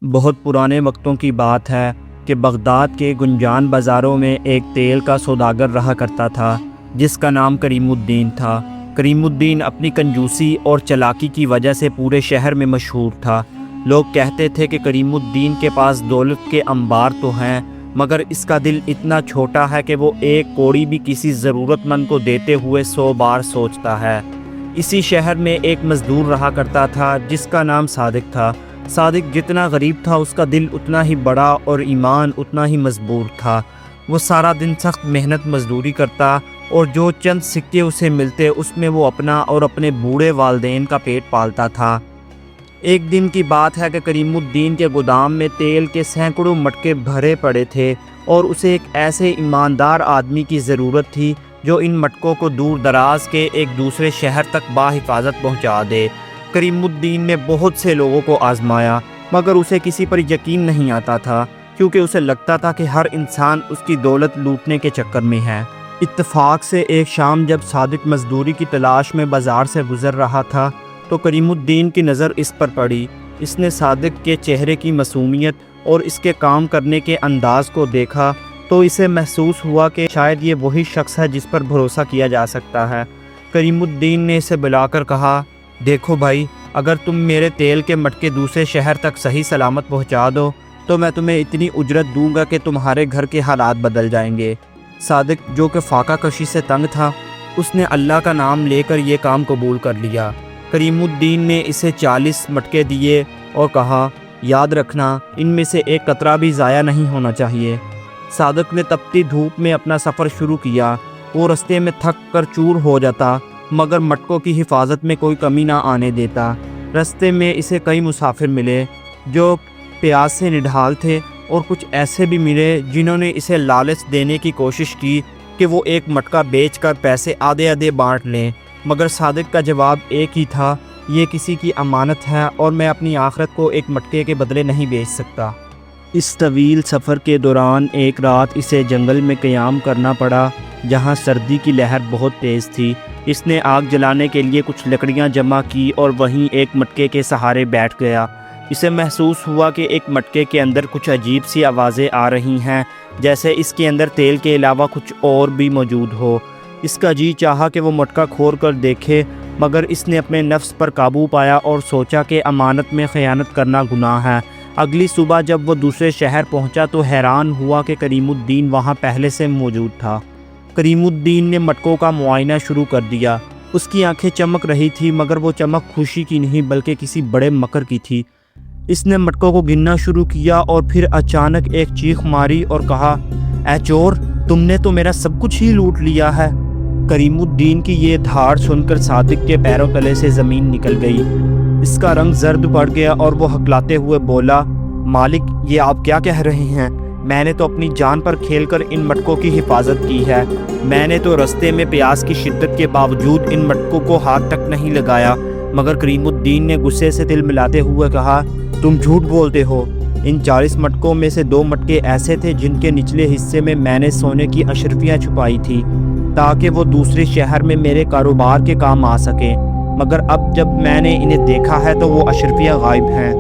بہت پرانے وقتوں کی بات ہے کہ بغداد کے گنجان بازاروں میں ایک تیل کا سوداگر رہا کرتا تھا جس کا نام کریم الدین تھا۔ کریم الدین اپنی کنجوسی اور چلاکی کی وجہ سے پورے شہر میں مشہور تھا۔ لوگ کہتے تھے کہ کریم الدین کے پاس دولت کے انبار تو ہیں، مگر اس کا دل اتنا چھوٹا ہے کہ وہ ایک کوڑی بھی کسی ضرورت مند کو دیتے ہوئے 100 بار سوچتا ہے۔ اسی شہر میں ایک مزدور رہا کرتا تھا جس کا نام صادق تھا۔ صادق جتنا غریب تھا اس کا دل اتنا ہی بڑا اور ایمان اتنا ہی مضبوط تھا۔ وہ سارا دن سخت محنت مزدوری کرتا اور جو چند سکے اسے ملتے اس میں وہ اپنا اور اپنے بوڑھے والدین کا پیٹ پالتا تھا۔ ایک دن کی بات ہے کہ کریم الدین کے گودام میں تیل کے سینکڑوں مٹکے بھرے پڑے تھے اور اسے ایک ایسے ایماندار آدمی کی ضرورت تھی جو ان مٹکوں کو دور دراز کے ایک دوسرے شہر تک بحفاظت پہنچا دے۔ کریم الدین نے بہت سے لوگوں کو آزمایا مگر اسے کسی پر یقین نہیں آتا تھا، کیونکہ اسے لگتا تھا کہ ہر انسان اس کی دولت لوٹنے کے چکر میں ہے۔ اتفاق سے ایک شام جب صادق مزدوری کی تلاش میں بازار سے گزر رہا تھا تو کریم الدین کی نظر اس پر پڑی۔ اس نے صادق کے چہرے کی معصومیت اور اس کے کام کرنے کے انداز کو دیکھا تو اسے محسوس ہوا کہ شاید یہ وہی شخص ہے جس پر بھروسہ کیا جا سکتا ہے۔ کریم الدین نے اسے بلا کر کہا، دیکھو بھائی، اگر تم میرے تیل کے مٹکے دوسرے شہر تک صحیح سلامت پہنچا دو تو میں تمہیں اتنی اجرت دوں گا کہ تمہارے گھر کے حالات بدل جائیں گے۔ صادق جو کہ فاقہ کشی سے تنگ تھا، اس نے اللہ کا نام لے کر یہ کام قبول کر لیا۔ کریم الدین نے اسے 40 مٹکے دیے اور کہا، یاد رکھنا ان میں سے ایک قطرہ بھی ضائع نہیں ہونا چاہیے۔ صادق نے تپتی دھوپ میں اپنا سفر شروع کیا۔ وہ رستے میں تھک کر چور ہو جاتا مگر مٹکوں کی حفاظت میں کوئی کمی نہ آنے دیتا۔ رستے میں اسے کئی مسافر ملے جو پیاس سے نڈھال تھے اور کچھ ایسے بھی ملے جنہوں نے اسے لالچ دینے کی کوشش کی کہ وہ ایک مٹکا بیچ کر پیسے آدھے آدھے بانٹ لیں، مگر صادق کا جواب ایک ہی تھا، یہ کسی کی امانت ہے اور میں اپنی آخرت کو ایک مٹکے کے بدلے نہیں بیچ سکتا۔ اس طویل سفر کے دوران ایک رات اسے جنگل میں قیام کرنا پڑا جہاں سردی کی لہر بہت تیز تھی۔ اس نے آگ جلانے کے لیے کچھ لکڑیاں جمع کی اور وہیں ایک مٹکے کے سہارے بیٹھ گیا۔ اسے محسوس ہوا کہ ایک مٹکے کے اندر کچھ عجیب سی آوازیں آ رہی ہیں، جیسے اس کے اندر تیل کے علاوہ کچھ اور بھی موجود ہو۔ اس کا جی چاہا کہ وہ مٹکا کھول کر دیکھے، مگر اس نے اپنے نفس پر قابو پایا اور سوچا کہ امانت میں خیانت کرنا گناہ ہے۔ اگلی صبح جب وہ دوسرے شہر پہنچا تو حیران ہوا کہ کریم الدین وہاں پہلے سے موجود تھا۔ کریم الدین نے مٹکوں کا معائنہ شروع کر دیا۔ اس کی آنکھیں چمک رہی تھی مگر وہ چمک خوشی کی نہیں بلکہ کسی بڑے مکر کی تھی۔ اس نے مٹکوں کو گننا شروع کیا اور پھر اچانک ایک چیخ ماری اور کہا، اے چور، تم نے تو میرا سب کچھ ہی لوٹ لیا ہے۔ کریم الدین کی یہ دھاڑ سن کر صادق کے پیروں تلے سے زمین نکل گئی۔ اس کا رنگ زرد پڑ گیا اور وہ ہکلاتے ہوئے بولا، مالک، یہ آپ کیا کہہ رہے ہیں؟ میں نے تو اپنی جان پر کھیل کر ان مٹکوں کی حفاظت کی ہے۔ میں نے تو رستے میں پیاس کی شدت کے باوجود ان مٹکوں کو ہاتھ تک نہیں لگایا۔ مگر کریم الدین نے غصے سے دل ملاتے ہوئے کہا، تم جھوٹ بولتے ہو۔ ان 40 مٹکوں میں سے 2 مٹکے ایسے تھے جن کے نچلے حصے میں میں نے سونے کی اشرفیاں چھپائی تھی تاکہ وہ دوسرے شہر میں میرے کاروبار کے کام آ سکیں، مگر اب جب میں نے انہیں دیکھا ہے تو وہ اشرفیاں غائب ہیں۔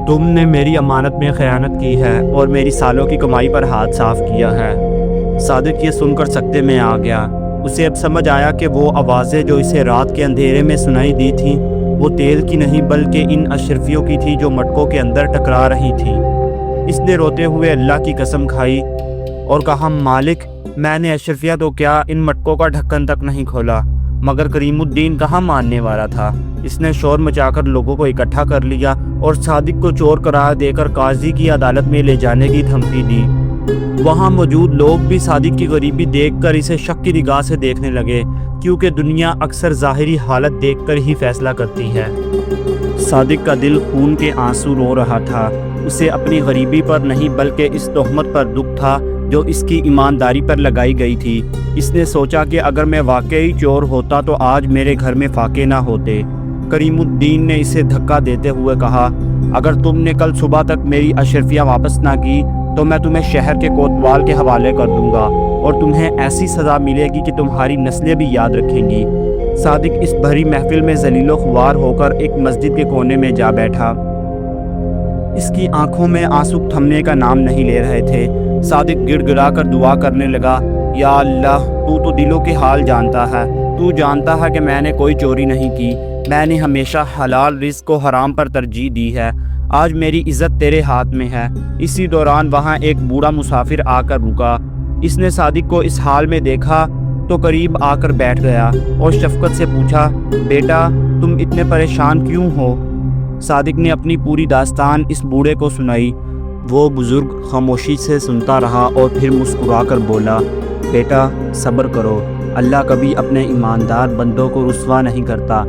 تم نے میری امانت میں خیانت کی ہے اور میری سالوں کی کمائی پر ہاتھ صاف کیا ہے۔ صادق یہ سن کر سکتے میں آ گیا۔ اسے اب سمجھ آیا کہ وہ آوازیں جو اسے رات کے اندھیرے میں سنائی دی تھیں وہ تیل کی نہیں بلکہ ان اشرفیوں کی تھی جو مٹکوں کے اندر ٹکرا رہی تھی۔ اس نے روتے ہوئے اللہ کی قسم کھائی اور کہا، مالک، میں نے اشرفیہ تو کیا، ان مٹکوں کا ڈھکن تک نہیں کھولا۔ مگر کریم الدین کہاں ماننے والا تھا۔ اس نے شور مچا کر لوگوں کو اکٹھا کر لیا اور صادق کو چور قرار دے کر قاضی کی عدالت میں لے جانے کی دھمکی دی۔ وہاں موجود لوگ بھی صادق کی غریبی دیکھ کر اسے شک کی نگاہ سے دیکھنے لگے، کیونکہ دنیا اکثر ظاہری حالت دیکھ کر ہی فیصلہ کرتی ہے۔ صادق کا دل خون کے آنسو رو رہا تھا۔ اسے اپنی غریبی پر نہیں بلکہ اس تہمت پر دکھ تھا جو اس کی ایمانداری پر لگائی گئی تھی۔ اس نے سوچا کہ اگر میں واقعی چور ہوتا تو آج میرے گھر میں فاقے نہ ہوتے۔ کریم الدین نے اسے دھکا دیتے ہوئے کہا، اگر تم نے کل صبح تک میری اشرفیاں واپس نہ کی تو میں تمہیں شہر کے کوتوال کے حوالے کر دوں گا اور تمہیں ایسی سزا ملے گی کہ تمہاری نسلیں بھی یاد رکھیں گی۔ صادق اس بھری محفل میں ذلیل و خوار ہو کر ایک مسجد کے کونے میں جا بیٹھا۔ اس کی آنکھوں میں آنسو تھمنے کا نام نہیں لے رہے تھے۔ صادق گڑ گڑا کر دعا کرنے لگا، یا اللہ، تو دلوں کے حال جانتا ہے، تو جانتا ہے کہ میں نے کوئی چوری نہیں کی، میں نے ہمیشہ حلال رزق کو حرام پر ترجیح دی ہے، آج میری عزت تیرے ہاتھ میں ہے۔ اسی دوران وہاں ایک بوڑھا مسافر آ کر رکا۔ اس نے صادق کو اس حال میں دیکھا تو قریب آ کر بیٹھ گیا اور شفقت سے پوچھا، بیٹا تم اتنے پریشان کیوں ہو؟ صادق نے اپنی پوری داستان اس بوڑھے کو سنائی۔ وہ بزرگ خاموشی سے سنتا رہا اور پھر مسکرا کر بولا، بیٹا صبر کرو، اللہ کبھی اپنے ایماندار بندوں کو رسوا نہیں کرتا۔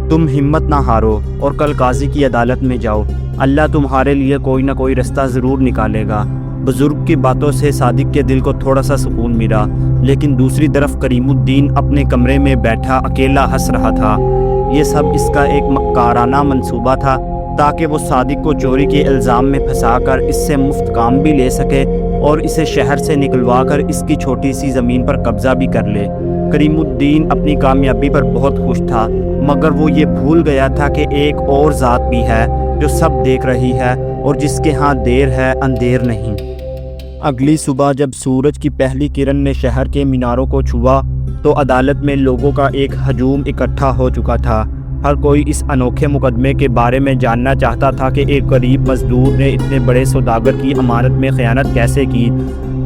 تم ہمت نہ ہارو اور کل قاضی کی عدالت میں جاؤ، اللہ تمہارے لیے کوئی نہ کوئی رستہ ضرور نکالے گا۔ بزرگ کی باتوں سے صادق کے دل کو تھوڑا سا سکون ملا، لیکن دوسری طرف کریم الدین اپنے کمرے میں بیٹھا اکیلا ہنس رہا تھا۔ یہ سب اس کا ایک مکارانہ منصوبہ تھا تاکہ وہ صادق کو چوری کے الزام میں پھنسا کر اس سے مفت کام بھی لے سکے اور اسے شہر سے نکلوا کر اس کی چھوٹی سی زمین پر قبضہ بھی کر لے۔ کریم الدین اپنی کامیابی پر بہت خوش تھا، مگر وہ یہ بھول گیا تھا کہ ایک اور ذات بھی ہے جو سب دیکھ رہی ہے اور جس کے ہاں دیر ہے اندھیر نہیں۔ اگلی صبح جب سورج کی پہلی کرن نے شہر کے میناروں کو چھوا تو عدالت میں لوگوں کا ایک ہجوم اکٹھا ہو چکا تھا۔ ہر کوئی اس انوکھے مقدمے کے بارے میں جاننا چاہتا تھا کہ ایک غریب مزدور نے اتنے بڑے سوداگر کی امانت میں خیانت کیسے کی۔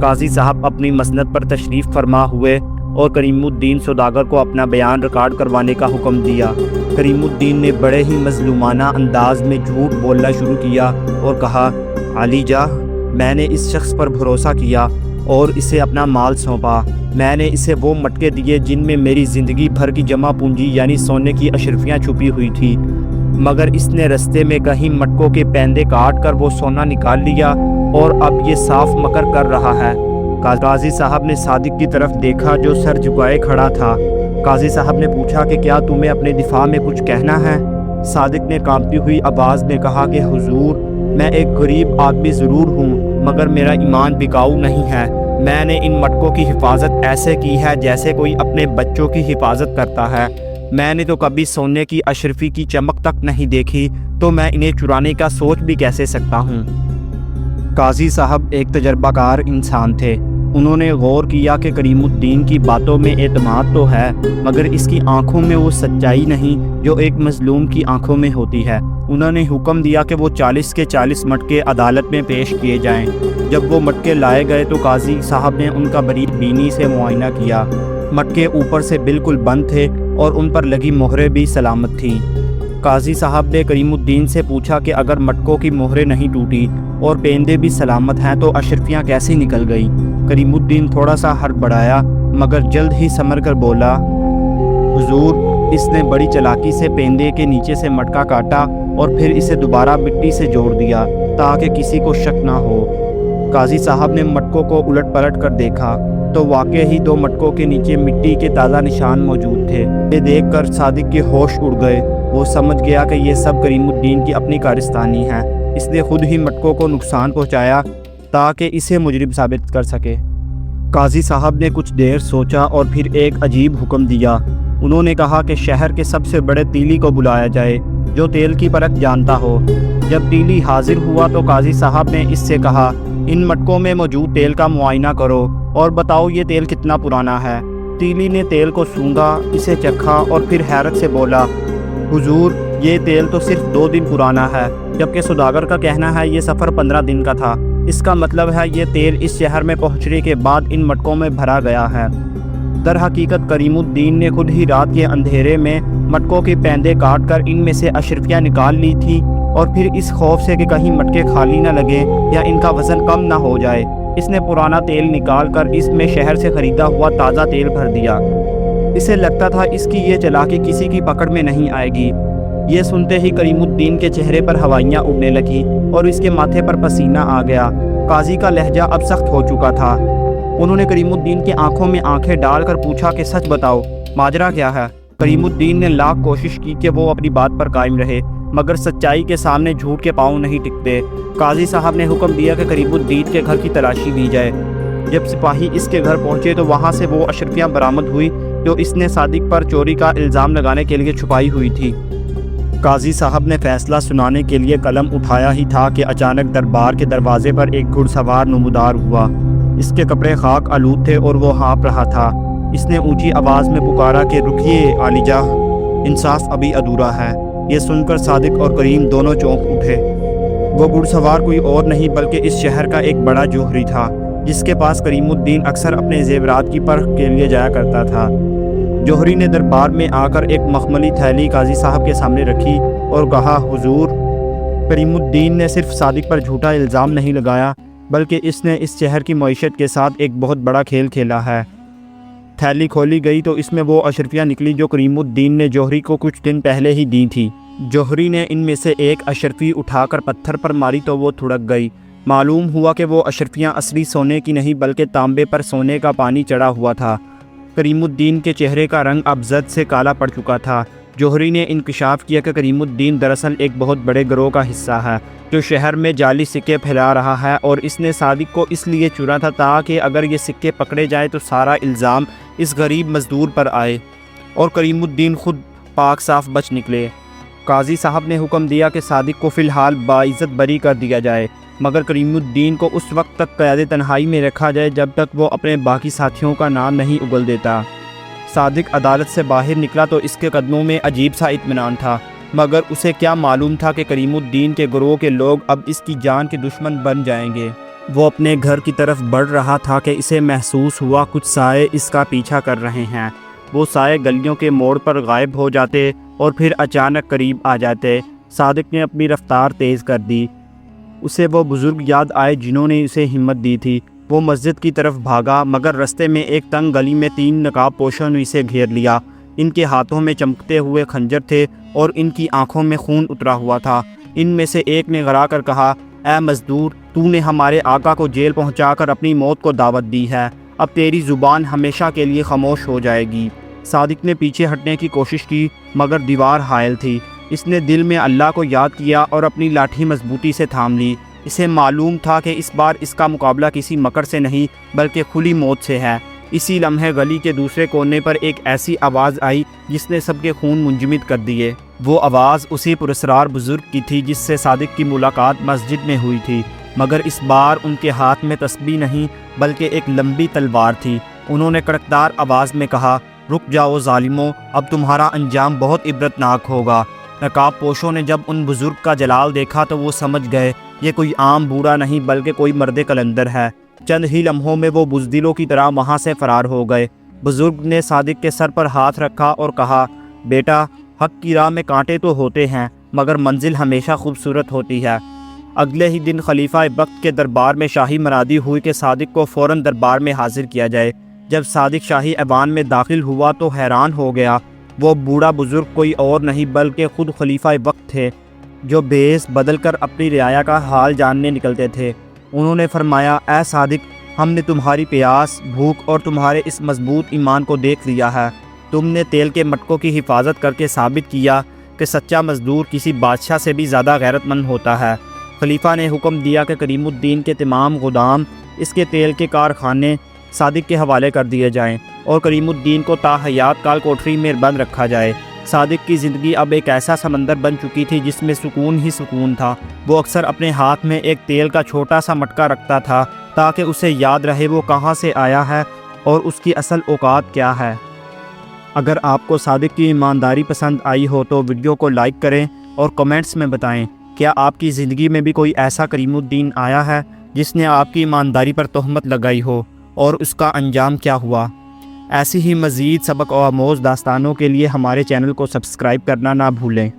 قاضی صاحب اپنی مسند پر تشریف فرما ہوئے اور کریم الدین سوداگر کو اپنا بیان ریکارڈ کروانے کا حکم دیا۔ کریم الدین نے بڑے ہی مظلومانہ انداز میں جھوٹ بولنا شروع کیا اور کہا، علی جا، میں نے اس شخص پر بھروسہ کیا اور اسے اپنا مال سونپا۔ میں نے اسے وہ مٹکے دیے جن میں میری زندگی بھر کی جمع پونجی یعنی سونے کی اشرفیاں چھپی ہوئی تھی، مگر اس نے رستے میں کہیں مٹکوں کے پیندے کاٹ کر وہ سونا نکال لیا اور اب یہ صاف مکر کر رہا ہے۔ قاضی صاحب نے صادق کی طرف دیکھا جو سر جھکائے کھڑا تھا۔ قاضی صاحب نے پوچھا کہ کیا تمہیں اپنے دفاع میں کچھ کہنا ہے؟ صادق نے کانپتی ہوئی آواز میں کہا کہ حضور، میں ایک غریب آدمی ضرور ہوں، مگر میرا ایمان بکاؤ نہیں ہے۔ میں نے ان مٹکوں کی حفاظت ایسے کی ہے جیسے کوئی اپنے بچوں کی حفاظت کرتا ہے۔ میں نے تو کبھی سونے کی اشرفی کی چمک تک نہیں دیکھی، تو میں انہیں چرانے کا سوچ بھی کیسے سکتا ہوں؟ قاضی صاحب ایک تجربہ کار انسان تھے۔ انہوں نے غور کیا کہ کریم الدین کی باتوں میں اعتماد تو ہے، مگر اس کی آنکھوں میں وہ سچائی نہیں جو ایک مظلوم کی آنکھوں میں ہوتی ہے۔ انہوں نے حکم دیا کہ وہ 40 کے 40 مٹکے عدالت میں پیش کیے جائیں۔ جب وہ مٹکے لائے گئے تو قاضی صاحب نے ان کا بریک بینی سے معائنہ کیا۔ مٹکے اوپر سے بالکل بند تھے اور ان پر لگی مہریں بھی سلامت تھیں۔ قاضی صاحب نے کریم الدین سے پوچھا کہ اگر مٹکوں کی مہریں نہیں ٹوٹی اور پیندے بھی سلامت ہیں تو اشرفیاں کیسے نکل گئیں؟ کریم الدین تھوڑا سا ہڑبڑایا مگر جلد ہی سنبھل کر بولا، حضور، اس نے بڑی چالاکی سے پیندے کے نیچے سے مٹکا کاٹا اور پھر اسے دوبارہ مٹی سے جوڑ دیا تاکہ کسی کو شک نہ ہو۔ قاضی صاحب نے مٹکوں کو الٹ پلٹ کر دیکھا تو واقع ہی 2 مٹکوں کے نیچے مٹی کے تازہ نشان موجود تھے۔ یہ دیکھ کر صادق کے ہوش اڑ گئے۔ وہ سمجھ گیا کہ یہ سب کریم الدین کی اپنی کارستانی ہے۔ اس نے خود ہی مٹکوں کو نقصان پہنچایا تاکہ اسے مجرم ثابت کر سکے۔ قاضی صاحب نے کچھ دیر سوچا اور پھر ایک عجیب حکم دیا۔ انہوں نے کہا کہ شہر کے سب سے بڑے تیلی کو بلایا جائے جو تیل کی پرکھ جانتا ہو۔ جب تیلی حاضر ہوا تو قاضی صاحب نے اس سے کہا، ان مٹکوں میں موجود تیل کا معائنہ کرو اور بتاؤ یہ تیل کتنا پرانا ہے۔ تیلی نے تیل کو سونگھا، اسے چکھا اور پھر حیرت سے بولا، حضور، یہ تیل تو صرف 2 دن پرانا ہے، جبکہ سوداگر کا کہنا ہے یہ سفر 15 دن کا تھا۔ اس کا مطلب ہے یہ تیل اس شہر میں پہنچنے کے بعد ان مٹکوں میں بھرا گیا ہے۔ در حقیقت کریم الدین نے خود ہی رات کے اندھیرے میں مٹکوں کے پیندے کاٹ کر ان میں سے اشرفیاں نکال لی تھی اور پھر اس خوف سے کہ کہیں مٹکے خالی نہ لگے یا ان کا وزن کم نہ ہو جائے، اس نے پرانا تیل نکال کر اس میں شہر سے خریدا ہوا تازہ تیل بھر دیا۔ اسے لگتا تھا اس کی یہ چالاکی کسی کی پکڑ میں نہیں آئے گی۔ یہ سنتے ہی کریم الدین کے چہرے پر ہوائیاں اڑنے لگی اور اس کے ماتھے پر پسینہ آ گیا۔ قاضی کا لہجہ اب سخت ہو چکا تھا۔ انہوں نے کریم الدین کی آنکھوں میں آنکھیں ڈال کر پوچھا کہ سچ بتاؤ، ماجرا کیا ہے؟ کریم الدین نے لاکھ کوشش کی کہ وہ اپنی بات پر قائم رہے، مگر سچائی کے سامنے جھوٹ کے پاؤں نہیں ٹکتے۔ قاضی صاحب نے حکم دیا کہ کریم الدین کے گھر کی تلاشی لی جائے۔ جب سپاہی اس کے گھر پہنچے تو وہاں سے وہ اشرفیاں برآمد ہوئی جو اس نے صادق پر چوری کا الزام لگانے کے لیے چھپائی ہوئی تھی۔ قاضی صاحب نے فیصلہ سنانے کے لیے قلم اٹھایا ہی تھا کہ اچانک دربار کے دروازے پر ایک گھڑ سوار نمودار ہوا۔ اس کے کپڑے خاک آلود تھے اور وہ ہانپ رہا تھا۔ اس نے اونچی آواز میں پکارا کہ رکیے عالی جاہ، انصاف ابھی ادھورا ہے۔ یہ سن کر صادق اور کریم دونوں چونک اٹھے۔ وہ گھڑ سوار کوئی اور نہیں بلکہ اس شہر کا ایک بڑا جوہری تھا، جس کے پاس کریم الدین اکثر اپنے زیورات کی پرکھ کے لیے جایا کرتا تھا۔ جوہری نے دربار میں آ کر ایک مخملی تھیلی قاضی صاحب کے سامنے رکھی اور کہا، حضور، کریم الدین نے صرف صادق پر جھوٹا الزام نہیں لگایا بلکہ اس نے اس شہر کی معیشت کے ساتھ ایک بہت بڑا کھیل کھیلا ہے۔ تھیلی کھولی گئی تو اس میں وہ اشرفیاں نکلی جو کریم الدین نے جوہری کو کچھ دن پہلے ہی دی تھی۔ جوہری نے ان میں سے ایک اشرفی اٹھا کر پتھر پر ماری تو وہ تھڑک گئی۔ معلوم ہوا کہ وہ اشرفیاں اصلی سونے کی نہیں بلکہ تانبے پر سونے کا پانی چڑھا ہوا تھا۔ کریم الدین کے چہرے کا رنگ اب زرد سے کالا پڑ چکا تھا۔ جوہری نے انکشاف کیا کہ کریم الدین دراصل ایک بہت بڑے گروہ کا حصہ ہے جو شہر میں جعلی سکے پھیلا رہا ہے، اور اس نے صادق کو اس لیے چنا تھا تاکہ اگر یہ سکے پکڑے جائیں تو سارا الزام اس غریب مزدور پر آئے اور کریم الدین خود پاک صاف بچ نکلے۔ قاضی صاحب نے حکم دیا کہ صادق کو فی الحال باعزت بری کر دیا جائے، مگر کریم الدین کو اس وقت تک قید تنہائی میں رکھا جائے جب تک وہ اپنے باقی ساتھیوں کا نام نہیں اگل دیتا۔ صادق عدالت سے باہر نکلا تو اس کے قدموں میں عجیب سا اطمینان تھا، مگر اسے کیا معلوم تھا کہ کریم الدین کے گروہ کے لوگ اب اس کی جان کے دشمن بن جائیں گے۔ وہ اپنے گھر کی طرف بڑھ رہا تھا کہ اسے محسوس ہوا کچھ سائے اس کا پیچھا کر رہے ہیں۔ وہ سائے گلیوں کے موڑ پر غائب ہو جاتے اور پھر اچانک قریب آ جاتے۔ صادق نے اپنی رفتار تیز کر دی۔ اسے وہ بزرگ یاد آئے جنہوں نے اسے ہمت دی تھی۔ وہ مسجد کی طرف بھاگا، مگر رستے میں ایک تنگ گلی میں 3 نقاب پوشوں نے اسے گھیر لیا۔ ان کے ہاتھوں میں چمکتے ہوئے خنجر تھے اور ان کی آنکھوں میں خون اترا ہوا تھا۔ ان میں سے ایک نے غرا کر کہا، اے مزدور، تو نے ہمارے آقا کو جیل پہنچا کر اپنی موت کو دعوت دی ہے، اب تیری زبان ہمیشہ کے لیے خاموش ہو جائے گی۔ صادق نے پیچھے ہٹنے کی کوشش کی مگر دیوار حائل تھی۔ اس نے دل میں اللہ کو یاد کیا اور اپنی لاٹھی مضبوطی سے تھام لی۔ اسے معلوم تھا کہ اس بار اس کا مقابلہ کسی مکر سے نہیں بلکہ کھلی موت سے ہے۔ اسی لمحے گلی کے دوسرے کونے پر ایک ایسی آواز آئی جس نے سب کے خون منجمد کر دیے۔ وہ آواز اسی پراسرار بزرگ کی تھی جس سے صادق کی ملاقات مسجد میں ہوئی تھی، مگر اس بار ان کے ہاتھ میں تسبیح نہیں بلکہ ایک لمبی تلوار تھی۔ انہوں نے کڑکدار آواز میں کہا، رک جاؤ ظالموں، اب تمہارا انجام بہت عبرتناک ہوگا۔ نقاب پوشوں نے جب ان بزرگ کا جلال دیکھا تو وہ سمجھ گئے یہ کوئی عام بوڑھا نہیں بلکہ کوئی مرد کلندر ہے۔ چند ہی لمحوں میں وہ بزدلوں کی طرح وہاں سے فرار ہو گئے۔ بزرگ نے صادق کے سر پر ہاتھ رکھا اور کہا، بیٹا، حق کی راہ میں کانٹے تو ہوتے ہیں مگر منزل ہمیشہ خوبصورت ہوتی ہے۔ اگلے ہی دن خلیفہ وقت کے دربار میں شاہی منادی ہوئی کہ صادق کو فوراً دربار میں حاضر کیا جائے۔ جب صادق شاہی ایوان میں داخل ہوا تو حیران ہو گیا۔ وہ بوڑھا بزرگ کوئی اور نہیں بلکہ خود خلیفہ وقت تھے جو بھیس بدل کر اپنی رعایا کا حال جاننے نکلتے تھے۔ انہوں نے فرمایا، اے صادق، ہم نے تمہاری پیاس، بھوک اور تمہارے اس مضبوط ایمان کو دیکھ لیا ہے۔ تم نے تیل کے مٹکوں کی حفاظت کر کے ثابت کیا کہ سچا مزدور کسی بادشاہ سے بھی زیادہ غیرت مند ہوتا ہے۔ خلیفہ نے حکم دیا کہ کریم الدین کے تمام گودام، اس کے تیل کے کارخانے صادق کے حوالے کر دیے جائیں اور کریم الدین کو تا حیات کال کوٹری میں بند رکھا جائے۔ صادق کی زندگی اب ایک ایسا سمندر بن چکی تھی جس میں سکون ہی سکون تھا۔ وہ اکثر اپنے ہاتھ میں ایک تیل کا چھوٹا سا مٹکا رکھتا تھا تاکہ اسے یاد رہے وہ کہاں سے آیا ہے اور اس کی اصل اوقات کیا ہے۔ اگر آپ کو صادق کی ایمانداری پسند آئی ہو تو ویڈیو کو لائک کریں اور کمنٹس میں بتائیں، کیا آپ کی زندگی میں بھی کوئی ایسا کریم الدین آیا ہے جس نے آپ کی ایمانداری پر تہمت لگائی ہو اور اس کا انجام کیا ہوا؟ ایسی ہی مزید سبق آموز داستانوں کے لیے ہمارے چینل کو سبسکرائب کرنا نہ بھولیں۔